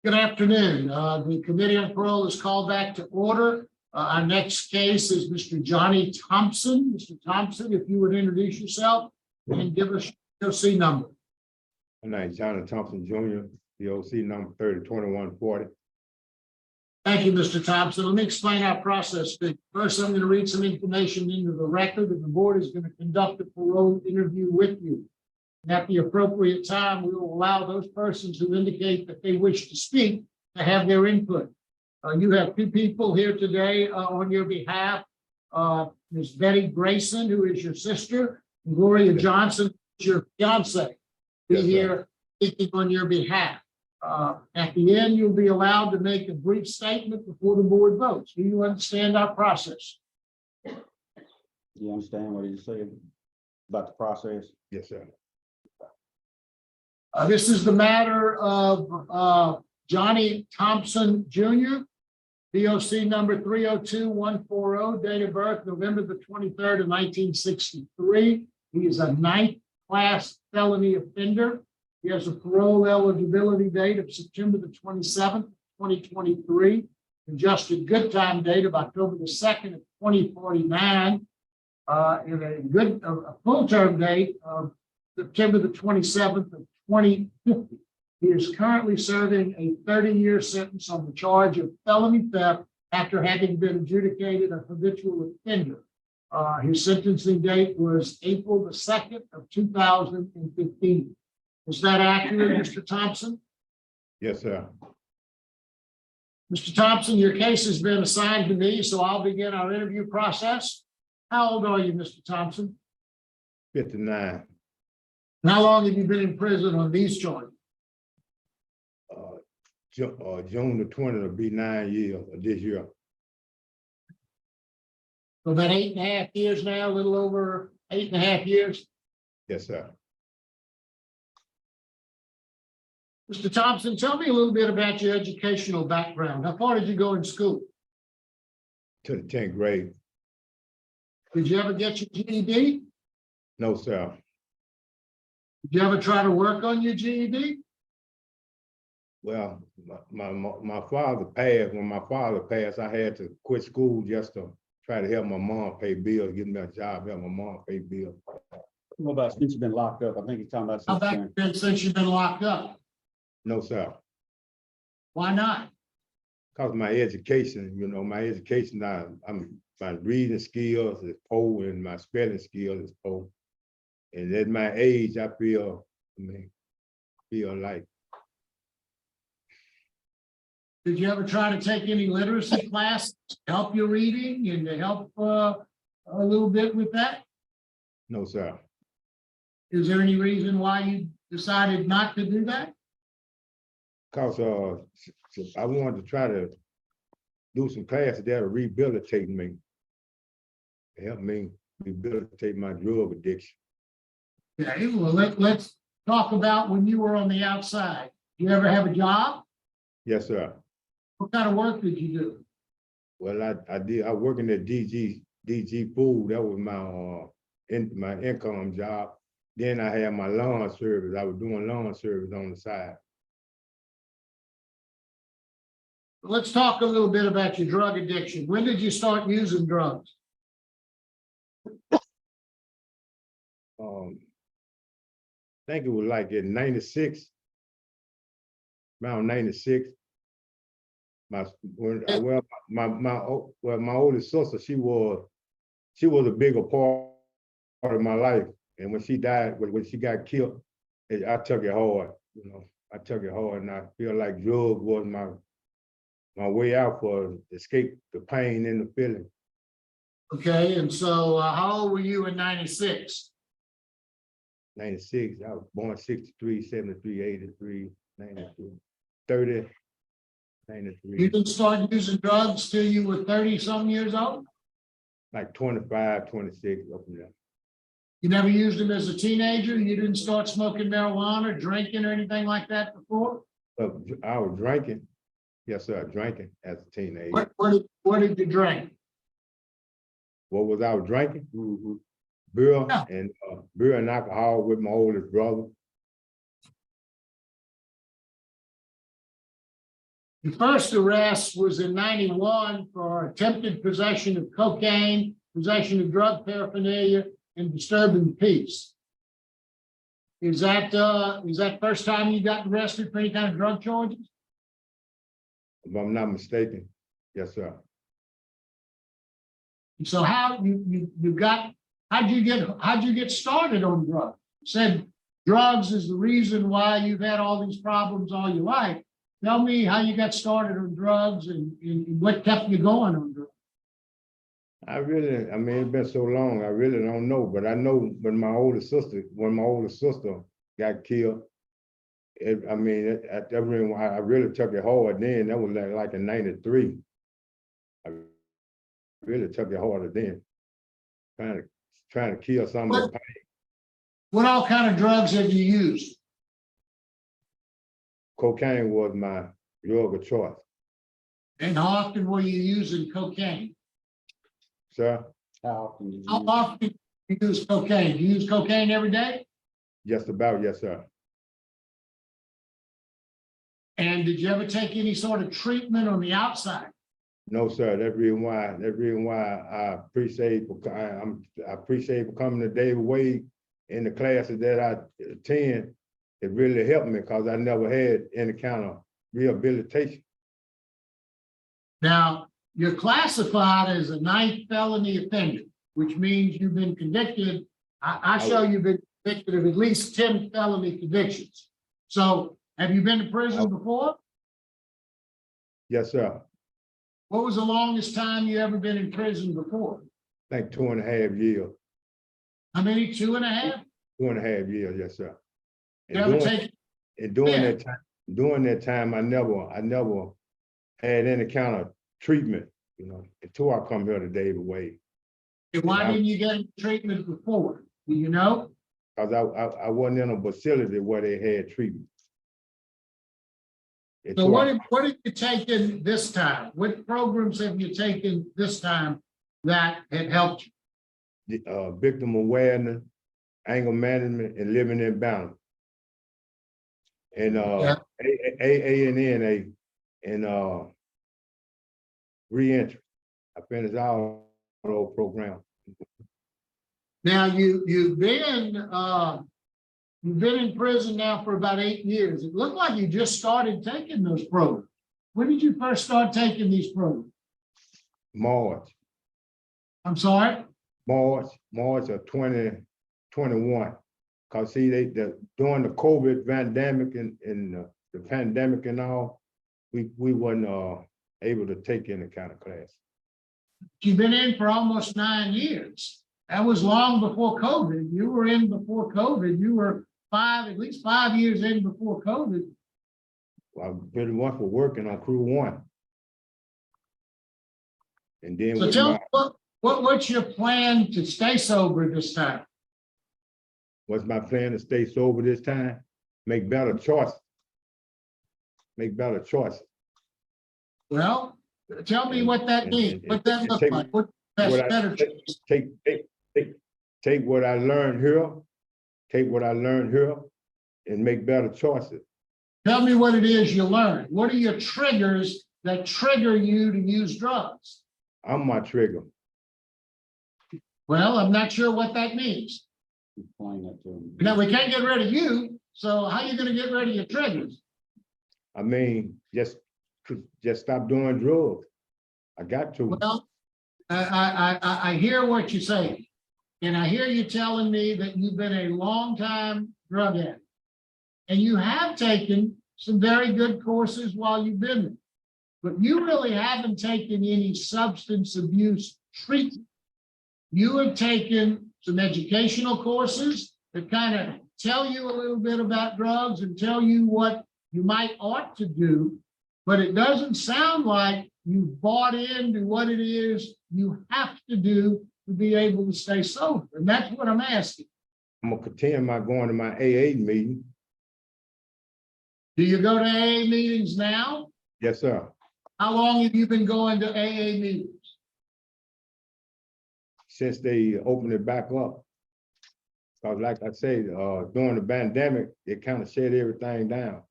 Good afternoon. The Committee on Parole is called back to order. Our next case is Mr. Johnny Thompson. Mr. Thompson, if you would introduce yourself and give us your DOC number. My name is Johnny Thompson Jr., DOC number 302140. Thank you, Mr. Thompson. Let me explain our process. First, I'm going to read some information into the record, and the board is going to conduct a parole interview with you. And at the appropriate time, we will allow those persons who indicate that they wish to speak to have their input. You have two people here today on your behalf. Ms. Betty Grayson, who is your sister, and Gloria Johnson, who is your fiance. Be here speaking on your behalf. At the end, you'll be allowed to make a brief statement before the board votes. Do you understand our process? You understand what he's saying about the process? Yes, sir. This is the matter of Johnny Thompson Jr., DOC number 302140, date of birth November the 23rd of 1963. He is a ninth class felony offender. He has a parole eligibility date of September the 27th, 2023, adjusted good time date of October the 2nd of 2049, and a full term date of September the 27th of 2050. He is currently serving a 30-year sentence on the charge of felony theft after having been adjudicated a habitual offender. His sentencing date was April the 2nd of 2015. Is that accurate, Mr. Thompson? Yes, sir. Mr. Thompson, your case has been assigned to me, so I'll begin our interview process. How old are you, Mr. Thompson? 59. And how long have you been in prison on these charges? June the 20th will be 9 years this year. So about 8.5 years now, a little over 8.5 years. Yes, sir. Mr. Thompson, tell me a little bit about your educational background. How far did you go in school? To the 10th grade. Did you ever get your GED? No, sir. Did you ever try to work on your GED? Well, my father passed. When my father passed, I had to quit school just to try to help my mom pay bills, give me a job, help my mom pay bills. What about since you've been locked up? I think he's talking about How since back then. then since you've been locked up? No, sir. Why not? Because my education, my education now, my reading skills is poor and my spelling skills is poor. And at my age, I feel like. Did you ever try to take any literacy classes to help your reading and to help a little bit with that? No, sir. Is there any reason why you decided not to do that? Because I wanted to try to do some classes that will rehabilitate me, help me rehabilitate my drug addiction. Okay, well, let's talk about when you were on the outside. You ever have a job? Yes, sir. What kind of work did you do? Well, I did. I working at DG Food. That was my income job. Then I had my lawn service. I was doing lawn service on the side. Let's talk a little bit about your drug addiction. When did you start using drugs? I think it was like in 96, around 96. My oldest sister, she was a bigger part of my life. And when she died, when she got killed, I took it hard. I took it hard, and I feel like drugs was my way out for escape the pain and the feeling. Okay, and so how old were you in 96? 96, I was born 63, 73, 83, 92, 30, 93. You didn't start using drugs till you were 30-some years old? Like 25, 26, up and down. You never used them as a teenager? You didn't start smoking marijuana, drinking, or anything like that before? I was drinking. Yes, sir, drinking as a teenager. What did you drink? What was I drinking? Beer Yeah. and beer and alcohol with my oldest brother. Your first arrest was in 91 for attempted possession of cocaine, possession of drug paraphernalia, and disturbing the peace. Is that first time you got arrested for any kind of drug charges? If I'm not mistaken, yes, sir. So how'd you get started on drugs? You said drugs is the reason why you've had all these problems all your life. Tell me how you got started on drugs and what kept you going on drugs. I mean, it's been so long, I really don't know, but I know when my older sister got killed, I really took it hard then. That was like in 93. I really took it harder then. Trying to kill somebody. What all kind of drugs have you used? Cocaine was my drug of choice. And how often were you using cocaine? Sir? How often did you? How often do you use cocaine? Do you use cocaine every day? Just about, yes, sir. And did you ever take any sort of treatment on the outside? No, sir. That's the reason why I appreciate for coming to David Wade in the classes that I attend. It really helped me because I never had any kind of rehabilitation. Now, you're classified as a 9th felony offender, which means you've been convicted. I show you've been convicted of at least 10 felony convictions. So have you been to prison before? Yes, sir. What was the longest time you ever been in prison before? I think 2.5 years. How many? 2.5? 2.5 years, yes, sir. During that time, I never had any kind of treatment, until I come here to David Wade. Why didn't you get treatment before? Do you know? Because I wasn't in a facility where they had treatment. So what have you taken this time? What programs have you taken this time that have helped you? Victim awareness, anger management, and living in balance. And AA and NA and reentry. I finished all those programs. Now you've been in prison now for about 8 years. It looked like you just started taking those programs. When did you first start taking these programs? March. I'm sorry? March of 2021. Because see, during the COVID pandemic and the pandemic and all, we wasn't able to take any kind of class. You've been in for almost 9 years. That was long before COVID. You were in before COVID. You were at least 5 years in before COVID. I've been one for working on crew 1. And then so tell me what's your plan to stay sober this time? What's my plan to stay sober this time? Make better choices. Make better choices. Well, tell me what that means. What that looks like. What's better choices? Take what I learned here. Take what I learned here and make better choices. Tell me what it is you learned. What are your triggers that trigger you to use drugs? I'm my trigger. Well, I'm not sure what that means. Explain that to him. Now, we can't get rid of you, so how are you going to get rid of your triggers? I mean, just stop doing drugs. I got to. Well, I hear what you're saying, and I hear you telling me that you've been a long time drug addict, and you have taken some very good courses while you've been there, but you really haven't taken any substance abuse treatment. You have taken some educational courses that kind of tell you a little bit about drugs and tell you what you might ought to do, but it doesn't sound like you've bought into what it is you have to do to be able to stay sober. And that's what I'm asking. I'm gonna continue going to my AA meeting. Do you go to AA meetings now? Yes, sir. How long have you been going to AA meetings? Since they opened it back up. Because like I said, during the pandemic, it kind of shut everything down.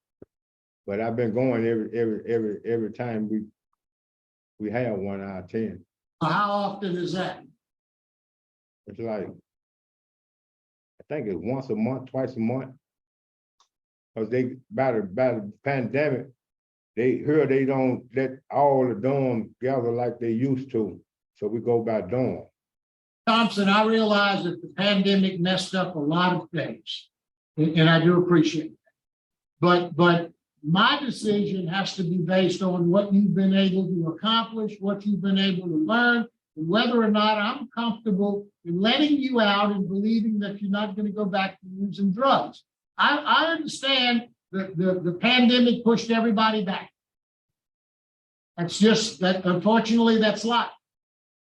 But I've been going every time we have one, I attend. How often is that? It's like, I think it's once a month, twice a month. Cause they, by the pandemic, they don't let all the dorms gather like they used to. So we go by dorm. Thompson, I realize that the pandemic messed up a lot of things, and I do appreciate that. But my decision has to be based on what you've been able to accomplish, what you've been able to learn, and whether or not I'm comfortable in letting you out and believing that you're not going to go back to using drugs. I understand that the pandemic pushed everybody back. That's just that, unfortunately, that's life.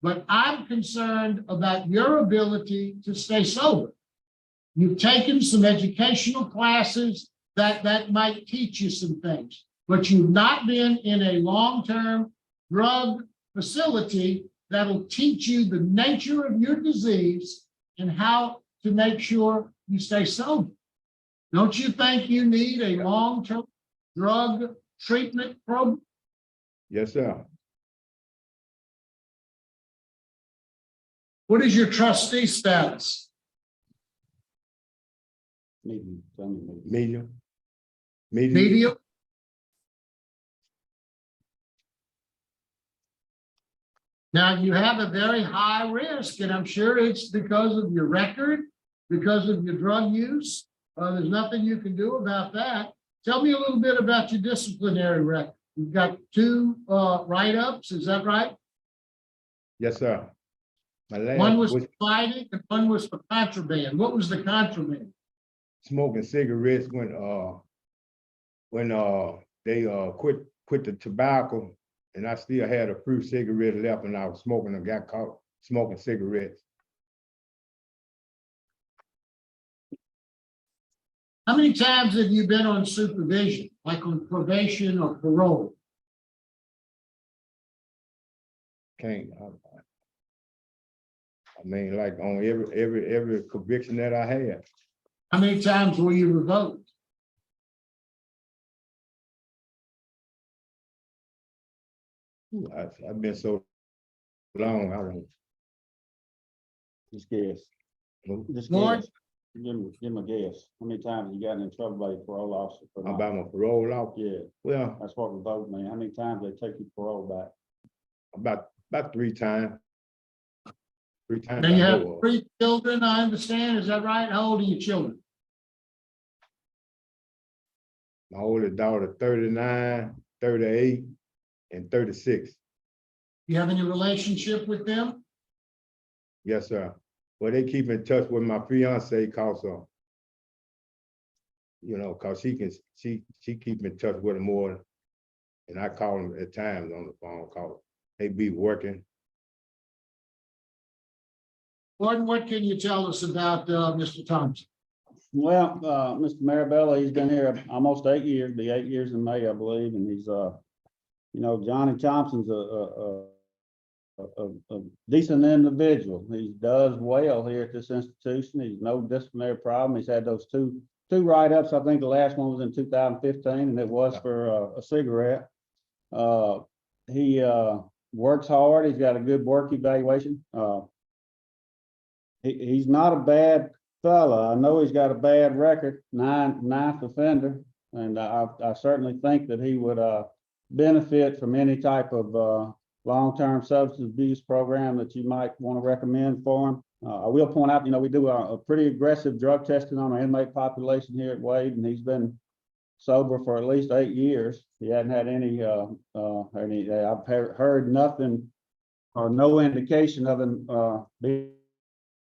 But I'm concerned about your ability to stay sober. You've taken some educational classes that might teach you some things, but you've not been in a long-term drug facility that'll teach you the nature of your disease and how to make sure you stay sober. Don't you think you need a long-term drug treatment program? Yes, sir. What is your trustee status? Medium. Medium. Medium? Now, you have a very high risk, and I'm sure it's because of your record, because of your drug use. There's nothing you can do about that. Tell me a little bit about your disciplinary record. You've got 2 write-ups, is that right? Yes, sir. My last One was for fighting and one was for contraband. What was the contraband? smoking cigarettes when they quit the tobacco, and I still had a few cigarettes left, and I was smoking and got caught smoking cigarettes. How many times have you been on supervision, like on probation or parole? Can't. I mean, like on every conviction that I had. How many times were you revoked? I've been so long, I don't. Just guess. know Just Lord? guess. Give him a guess. How many times you gotten in trouble by your parole officer? for not- about my parole out. Yeah, Well, that's what revoked me. How many times they take your parole back? about 3 times. 3 times. Now you I have know of. 3 children, I understand, is that right? How old are your children? My oldest daughter, 39, 38, and 36. You have any relationship with them? Yes, sir. Well, they keep in touch with my fiance cause cause she keep in touch with them more. And I call them at times on the phone call. They be working. Gordon, what can you tell us about Mr. Thompson? Well, Mr. Marabella, he's been here almost 8 years, be 8 years in May, I believe, and he's, Johnny Thompson's a decent individual. He does well here at this institution. He's no disciplinary problem. He's had those two write-ups. I think the last one was in 2015, and it was for a cigarette. He works hard. He's got a good work evaluation. He's not a bad fella. I know he's got a bad record, ninth offender, and I certainly think that he would benefit from any type of long-term substance abuse program that you might want to recommend for him. I will point out, we do a pretty aggressive drug testing on our inmate population here at Wade, and he's been sober for at least 8 years. He hadn't had any I've heard nothing or no indication of him being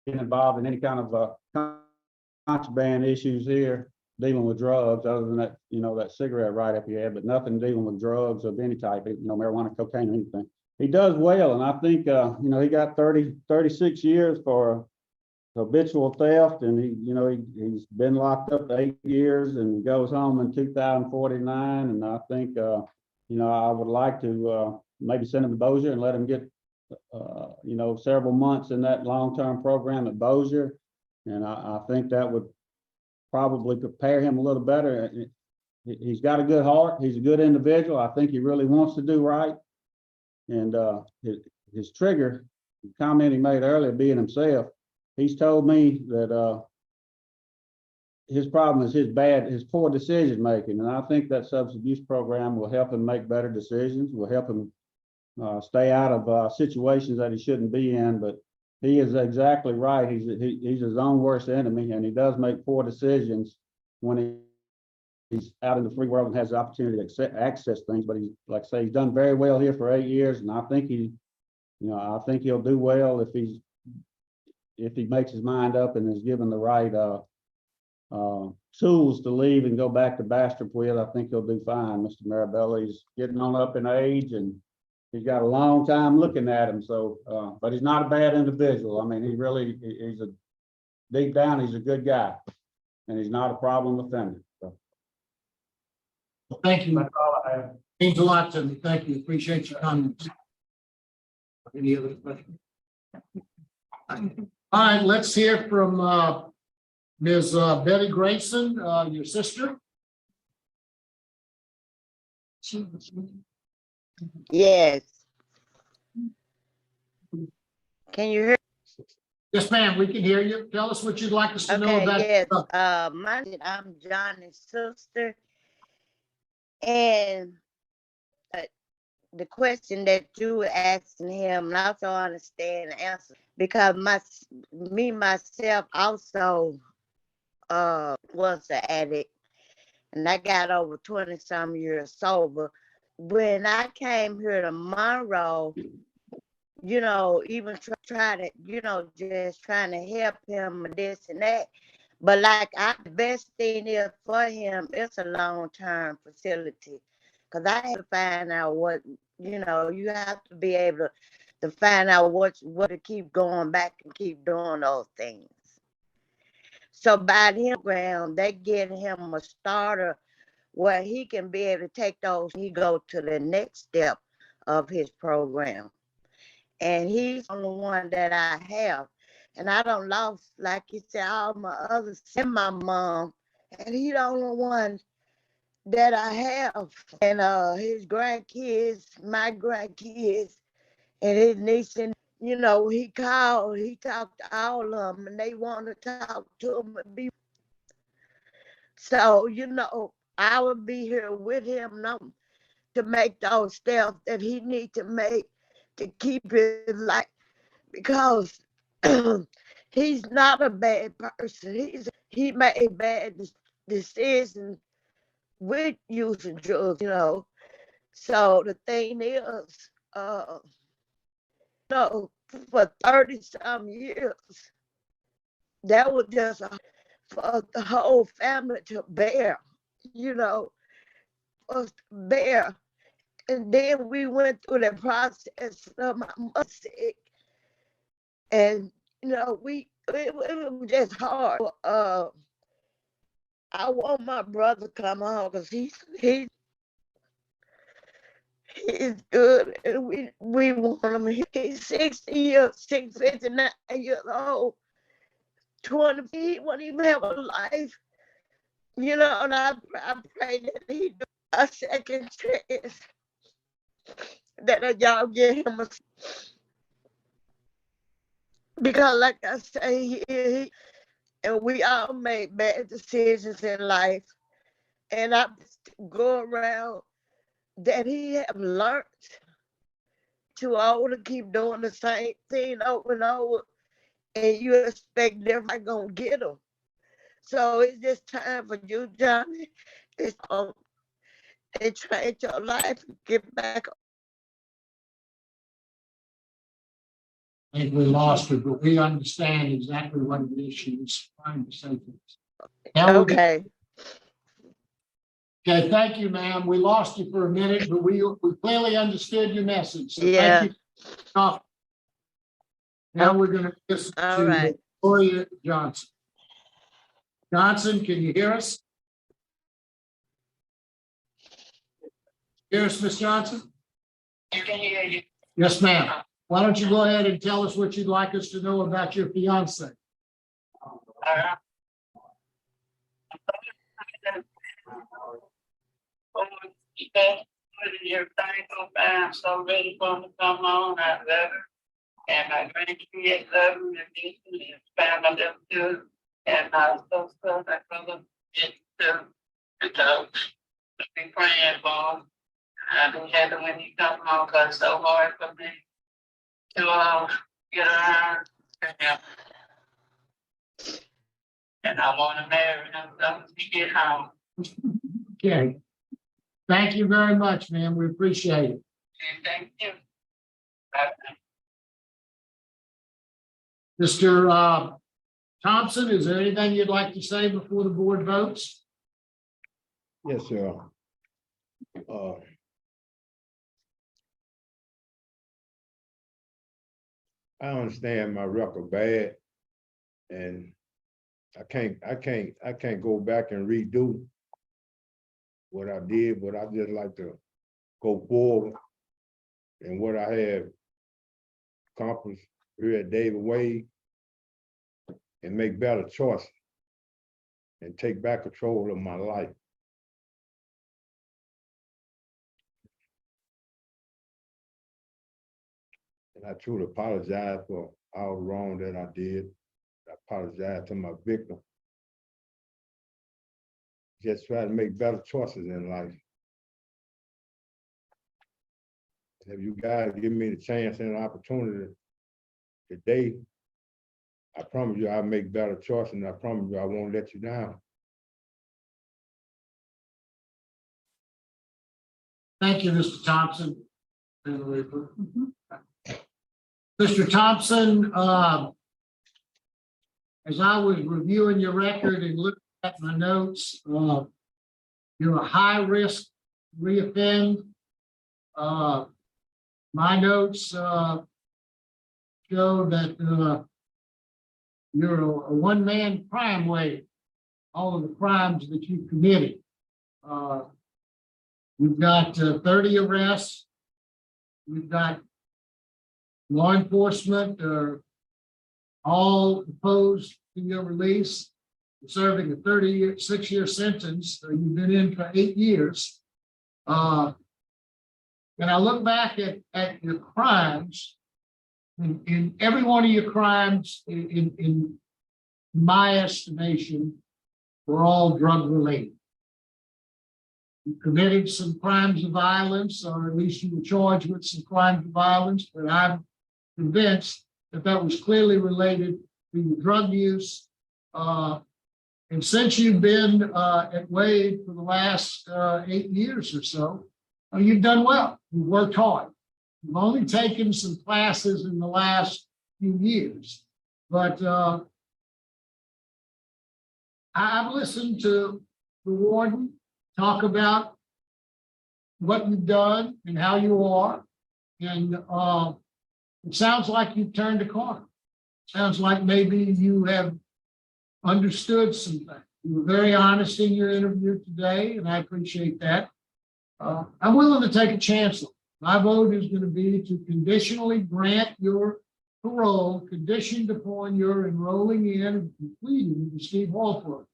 involved in any kind of contraband issues here, dealing with drugs, other than that, that cigarette write-up he had, but nothing dealing with drugs of any type, marijuana, cocaine, or anything. He does well, and I think, he got 36 years for habitual theft, and he's been locked up 8 years and goes home in 2049, and I think, I would like to maybe send him to Bossier and let him get, several months in that long-term program at Bossier, and I think that would probably prepare him a little better. he's got a good heart. He's a good individual. I think he really wants to do right. And his trigger, the comment he made earlier, being himself, he's told me that his problem is his poor decision making. And I think that substance abuse program will help him make better decisions, will help him stay out of situations that he shouldn't be in. But he is exactly right. He's his own worst enemy, and he does make poor decisions when he's out in the free world and has the opportunity to access things. But he's, like I say, he's done very well here for 8 years, and I think I think he'll do well if he makes his mind up and is given the right tools to leave and go back to Bastrop with. I think he'll do fine. Mr. Marabella, he's getting on up in age, and he's got a long time looking at him. So, but he's not a bad individual. I mean, he's deep down, he's a good guy, and he's not a problem offender. So. Thank you. That's all I have. Means a lot to me. Thank you. Appreciate your comments. Any other questions? All right, let's hear from Ms. Betty Grayson, your sister. Yes. Can you hear? Yes, ma'am, we can hear you. Tell us what you'd like us to know Okay, about. yes. I'm Johnny's sister. And the question that you were asking him, and I also understand the answer, because myself also was an addict, and I got over 20-some years sober. When I came here to Monroe, even try to, just trying to help him and this and that. But the best thing is for him, it's a long-term facility. Because I had to find out what, you have to be able to find out what to keep going back and keep doing those things. So by the program, they get him a starter where he can be able to take those, he go to the next step of his program. And he's the only one that I have. And I don't lost, like you said, all my others and my mom. And he's the only one that I have. And his grandkids, my grandkids, and his niece, and he talked to all of them, and they want to talk to him and be. So, I will be here with him to make those steps that he needs to make to keep his life, because he's not a bad person. He made bad decisions with using drugs, So the thing is, for 30-some years, that was just for the whole family to bear, us to bear. And then we went through the process of my mother sick, and it was just hard. I want my brother to come home because he's good, and we want him. He's 59 years old. 20, he won't even have a life, and I pray that he do a second chance, that y'all give him because like I say, and we all make bad decisions in life, and I go around that he have learned too old to keep doing the same thing over and over, and you expect everybody gonna get him. So it's just time for you, Johnny, and change your life and get back. I think we lost her, but we understand exactly what it is she was trying to say to us. Okay. Okay, thank you, ma'am. We lost you for a minute, but we clearly understood your message. So Yeah. thank you. Now we're going to listen All to right. Victoria Johnson. Johnson, can you hear us? Hear us, Ms. Johnson? I can hear you. Yes, ma'am. Why don't you go ahead and tell us what you'd like us to know about your fiance? Keep that, everything so fine, so ready for them to come on. I love her. And my grandkids love her, and this and family them too. And so I brother get to be praying for him. I be happy when he come on, cause it's so hard for me to get around. And I want to marry him when he get home. Okay. Thank you very much, ma'am. We appreciate it. And thank you. Bye. Mr. Thompson, is there anything you'd like to say before the board votes? Yes, sir. I understand my record bad, and I can't go back and redo what I did, but I just like to go forward and what I have accomplished here at David Wade and make better choices and take back control of my life. And I truly apologize for all the wrong that I did. I apologize to my victim. Just try to make better choices in life. If you guys give me the chance and the opportunity today, I promise you I'll make better choices, and I promise you I won't let you down. Thank you, Mr. Thompson. Mr. Thompson, as I was reviewing your record and looking at my notes, you're a high risk reoffend. My notes show that you're a one-man crime wave, all of the crimes that you've committed. We've got 30 arrests. We've got law enforcement all opposed to your release, serving a 36-year sentence. You've been in for 8 years. And I look back at your crimes, in every one of your crimes, in my estimation, were all drug related. You committed some crimes of violence, or at least you were charged with some crimes of violence, but I'm convinced that that was clearly related to your drug use. And since you've been at Wade for the last 8 years or so, you've done well. You've worked hard. You've only taken some classes in the last few years, but I've listened to the warden talk about what you've done and how you are, and it sounds like you've turned a corner. Sounds like maybe you have understood some things. You were very honest in your interview today, and I appreciate that. I'm willing to take a chance. My vote is going to be to conditionally grant your parole conditioned upon your enrolling in and completing the Steve Hall program.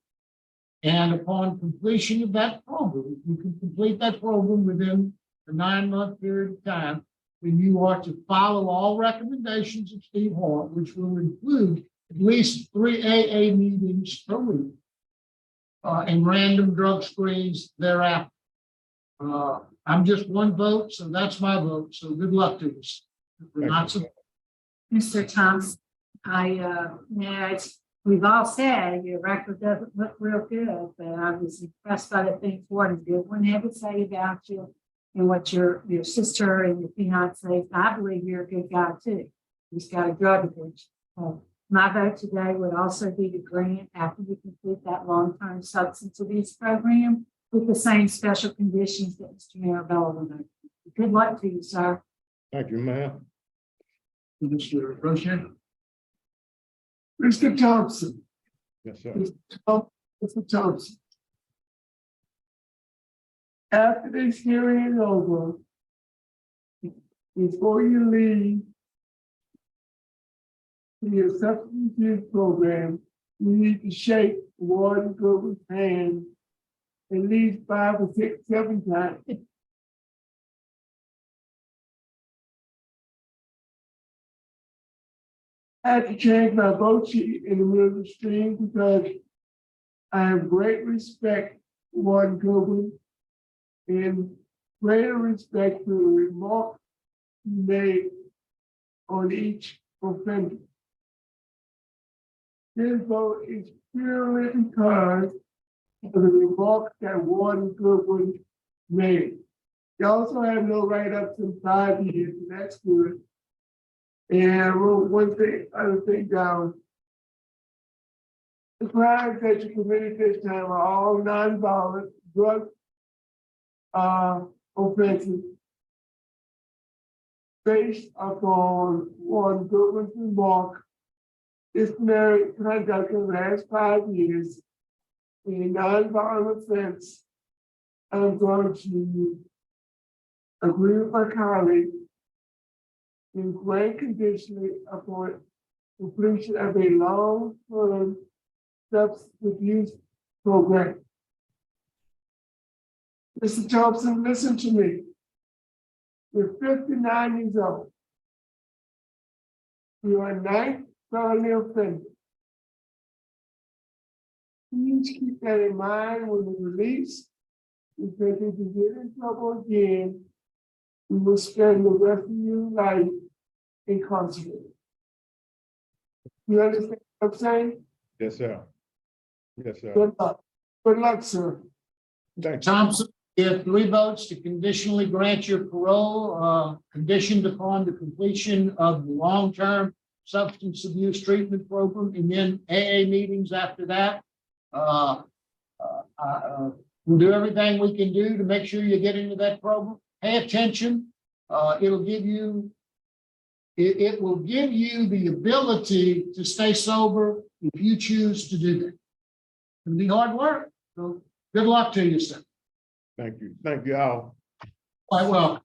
And upon completion of that program, you can complete that program within the 9-month period of time, then you are to follow all recommendations of Steve Hall, which will include at least 3 AA meetings per week and random drug screens thereafter. I'm just one vote, so that's my vote. So good luck to us. We're not so. Mr. Thompson, we've all said your record doesn't look real good, but I was impressed by the things Warden did. One had to say about you and what your sister and your fiance. I believe you're a good guy too. He's got a drug addiction. My vote today would also be to grant after you complete that long-term substance abuse program with the same special conditions that Mr. Marabella will know. Good luck to you, sir. Thank you, ma'am. Mr. Rocher. Mr. Thompson. Yes, sir. Mr. Thompson. After this hearing is over, before you leave your substance use program, you need to shake Warden Goodwin's hand at least 5 or 6, 7 times. I had to change my vote sheet in the middle of the stream because I have great respect for Warden Goodwin and greater respect for the remark he made on each offender. This vote is purely because of the remark that Warden Goodwin made. He also had no write-ups in 5 years, and that's good. And I wrote other thing down. The crimes that you committed this time are all nonviolent drug offenses based upon Warden Goodwin's remark, disciplinary conduct in the last 5 years, a nonviolent offense. I'm going to agree with my colleague in grant conditionally upon completion of a long-term substance abuse program. Mr. Thompson, listen to me. You're 59 years old. You are a 9th felony offender. Please keep that in mind when you release, because if you get in trouble again, you will spend the rest of your life incarcerated. You understand what I'm saying? Yes, sir. Yes, sir. Good luck. Good luck, sir. Thank you. Thompson, you have 3 votes to conditionally grant your parole, conditioned upon the completion of the long-term substance abuse treatment program, and then AA meetings after that. We'll do everything we can do to make sure you get into that program. Pay attention. It'll give you, it will give you the ability to stay sober if you choose to do that. It'll be hard work. So good luck to you, sir. Thank you. Thank you all. Quite well.